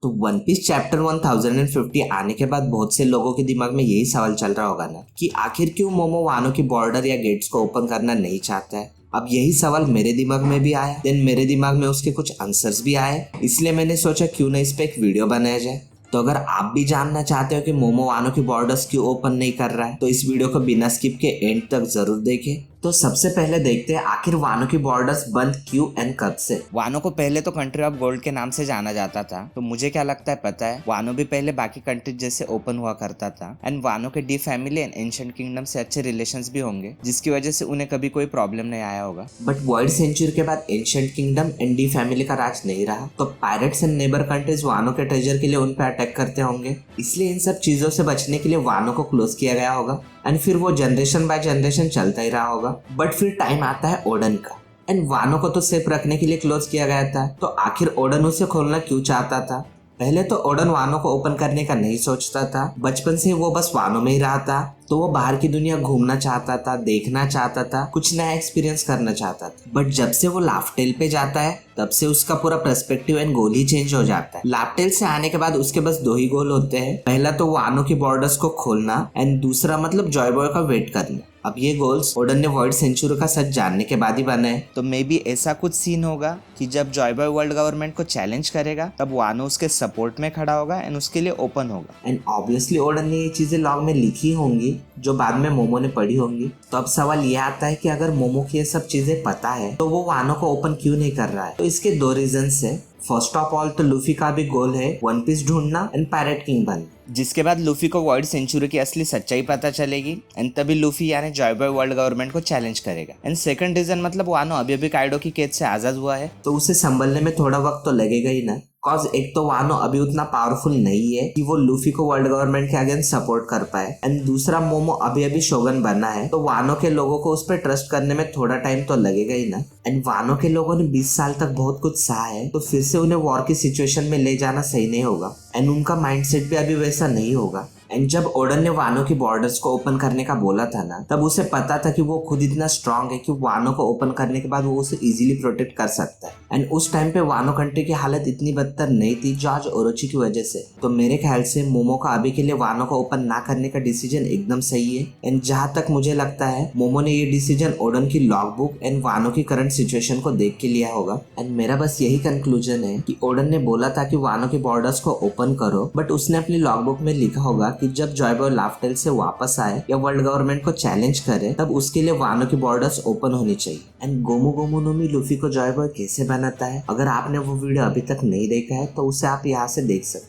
तो one piece chapter 1050 आने के बाद बहुत से लोगों के दिमाग में यही सवाल चल रहा होगा ना कि आखिर क्यों मोमो वानो की बॉर्डर या गेट्स को ओपन करना नहीं चाहता है। अब यही सवाल मेरे दिमाग में भी आया, देन मेरे दिमाग में उसके कुछ आंसर्स भी आए, इसलिए मैंने सोचा क्यों ना इस पे एक वीडियो बनाया जाए। तो अगर आप भी जानना चाहते हो कि मोमो वानो की बॉर्डर्स क्यों ओपन नहीं कर रहा है तो इस वीडियो को बिना स्किप के एंड तक जरूर देखें। तो सबसे पहले देखते हैं आखिर वानो की बॉर्डर्स बंद क्यों एंड कब से। वानो को पहले तो कंट्री ऑफ गोल्ड के नाम से जाना जाता था, तो मुझे क्या लगता है पता है, वानो भी पहले बाकी कंट्रीज जैसे ओपन हुआ करता था। एंड वानो के D family and ancient kingdom से अच्छे रिलेशंस भी होंगे, जिसकी वजह से उन्हें कभी कोई प्रॉब्लम नहीं आया होगा। बट वर्ल्ड सेंचुरी के बाद ancient kingdom and D family का राज नहीं रहा, तो पायरेट्स एंड नेबर कंट्रीज वानो के ट्रेजर के लिए उन पे अटैक करते होंगे, इसलिए इन सब चीजों से बचने के लिए वानो को क्लोज किया गया होगा। एंड फिर वो जनरेशन बाय जनरेशन चलता ही रहा होगा। बट फिर टाइम आता है ओडन का, एंड वानो को तो सेफ रखने के लिए क्लोज किया गया था, तो आखिर ओडन उसे खोलना क्यों चाहता था। पहले तो ओडन वानो को ओपन करने का नहीं सोचता था, बचपन से वो बस वानो में ही रहा था, तो वो बाहर की दुनिया घूमना चाहता था, देखना चाहता था, कुछ नया एक्सपीरियंस करना चाहता था। बट जब से वो लाफ्टेल पे जाता है तब से उसका पूरा perspective and goal he change हो जाता है। लाफ्टेल से आने के बाद उसके बस दो ही गोल होते हैं, पहला तो वानो की बॉर्डर्स को खोलना एंड दूसरा मतलब जॉय बॉय का वेट करना। अब ये गोल्स ओडन ने वर्ल्ड सेंचुरी का सच जानने के बाद ही बनाए। तो मे बी ऐसा कुछ सीन होगा कि जब जॉय बॉय वर्ल्ड गवर्नमेंट को चैलेंज करेगा तब वानो उसके सपोर्ट में खड़ा होगा एंड उसके लिए ओपन होगा। एंड ऑब्वियसली ओडन ने ये चीजें लॉग में लिखी होंगी जो बाद में मोमो ने पढ़ी होंगी। तो अब सवाल ये आता है कि अगर मोमो की ये सब चीजें पता है तो वो वानो को ओपन क्यों नहीं कर रहा है। तो इसके दो रीजंस है। फर्स्ट ऑफ ऑल तो लूफी का भी गोल है वन पीस ढूंढना एंड पायरेट किंग बनना, जिसके बाद लूफी को वर्ल्ड सेंचुरी की असली सच्चाई पता चलेगी एंड तभी लूफी यानी जॉय बॉय वर्ल्ड गवर्नमेंट को चैलेंज करेगा। एंड सेकंड रीजन मतलब वानो अभी अभी काइडो की कैद से आजाद हुआ है, तो उसे संभलने में थोड़ा वक्त तो लगेगा ही ना। कॉज एक तो वानो अभी उतना पावरफुल नहीं है कि वो लूफी को वर्ल्ड गवर्नमेंट के अगेंस्ट सपोर्ट कर पाए, एंड दूसरा मोमो अभी अभी शोगन बना है, तो वानो के लोगों को उस पर ट्रस्ट करने में थोड़ा टाइम तो लगेगा ही ना। एंड वानो के लोगों ने 20 साल तक बहुत कुछ सहा है, तो फिर से उन्हें वॉर की सिचुएशन में ले जाना सही नहीं होगा, एंड उनका माइंडसेट भी अभी वैसा नहीं होगा। एंड जब ओडन ने वानो की बॉर्डर्स को ओपन करने का बोला था ना, तब उसे पता था कि वो खुद इतना स्ट्रांग है कि वानो को ओपन करने के बाद वो उसे इजीली प्रोटेक्ट कर सकता है। एंड उस टाइम पे वानो कंट्री की हालत इतनी बदतर नहीं थी जॉर्ज ओरोची की वजह से। तो मेरे ख्याल से मोमो का अभी के लिए वानो को ओपन ना करने का डिसीजन एकदम सही है। एंड जहाँ तक मुझे लगता है मोमो ने ये डिसीजन ओडन की लॉग बुक एंड वानो की करंट सिचुएशन को देख के लिया होगा। एंड मेरा बस यही कंक्लूजन है कि ओडन ने बोला था कि वानो की बॉर्डर्स को ओपन करो, बट उसने अपनी लॉग बुक में लिखा होगा कि जब जॉय बॉय लाफ्टेल से वापस आए या वर्ल्ड गवर्नमेंट को चैलेंज करे तब उसके लिए वानो की बॉर्डर्स ओपन होनी चाहिए। And Gomu Gomu no Mi Luffy को जॉय बॉय कैसे बनाता है, अगर आपने वो वीडियो अभी तक नहीं देखा है तो उसे आप यहाँ से देख सकते हैं।